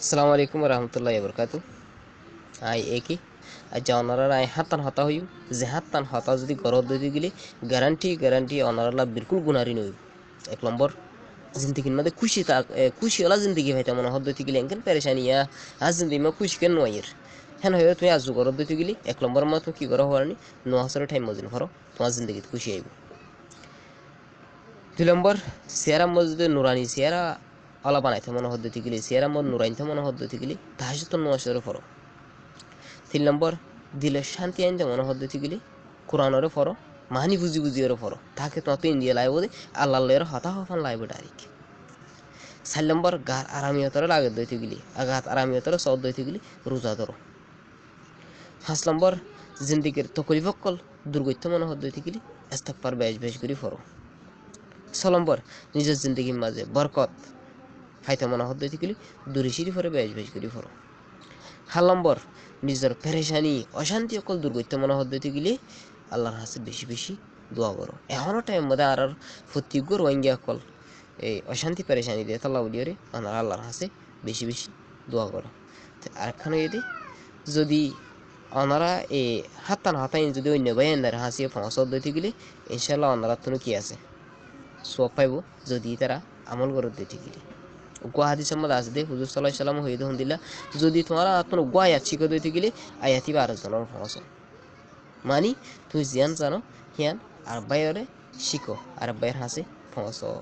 আসসালামু আলাইকুম রহমতুল্লাহি বরকাতু। আই একি আজ অনারার আই হাতান হতা হইম যে হাতান হতা যদি গরত দইতে গেলে গ্যারান্টি অনারালা বিলকুল গুনারি নই। এক নম্বর জিন্দগির মধ্যে খুশি ওলা জিন্দগি ভাইতে মনে হদ দইতে গেলে এনকেন পেরেশানিয়া আজ জিন্দগি মা খুশি কেন নয়ের হেন হয়ে তুমি আজ গরত দইতে গেলে এক নম্বর মা তুমি কি করা হওয়ারনি ন হাজার টাইম মজিন হরো তোমার জিন্দগিত খুশি আইব। 2 নম্বর সিয়ারা মসজিদে নুরানি সিয়ারা আলা বানাইতে মনে হদ্দতি গেলি সিয়ারা মদ নুরাইতে মনে হদ্দতি গেলি তাহাজুত নমাজের ফরো। 3 নম্বর দিলে শান্তি আনতে মনে হদ্দতি গেলি কোরআনের ফরো মানি বুঝি ফরো তাকে তো ইন্ডিয়া লাইব দে আল্লাহর হতা হফান লাইব ডাইরেক্ট। 4 নম্বর গার আরামিয়তরে লাগে দইতে গেলি আগাত আরামিয়তরে সদ দইতে গেলি রোজা ধরো। 5 নম্বর জিন্দিগির তকলিফকল দুর্গত্য মনে হদ্দতি গেলি ইস্তেগফার বেশ করে ফরো। 6 নম্বর নিজের জিন্দগির মাঝে বরকত ফাইতে মনে হদ্দতি গেলি দূরে সিঁড়ি ফরে বেশ করে ফরো। 7 নম্বর নিজের পেরেশানি অশান্তি অকল দূর করতে মনে হদ্দতি গেলি আল্লাহর হাসে বেশি দোয়া করো। এখনো টাইম মধ্যে আর প্রত্যেক রোহিঙ্গা অকল এই অশান্তি পেরেশানি দিয়ে তাল্লা উলিয়রে আল্লাহর হাসে বেশি দোয়া করো। আরেকখানে যদি ওনারা এই হাতাইন যদি অন্য বাইন্দার হাসিয়ে ফসল দিতে গেলে ইনশাল্লাহ ওনারা তো কি আছে সব পাইব যদি তারা আমল করে দিতে গেলে। গুয়াহাটি সম্মত আছে দে হুজুর সাল্লাহ সাল্লাম হইদ দিলা যদি তোমার আপনার গুয়ায়াত শিখে দিতে গেলে আয়াতি বা 12 জনের ফসল মানি তুমি জিয়ান জানো হিয়ান আর বাইরে শিখো আর বাইর হাসে ফসল।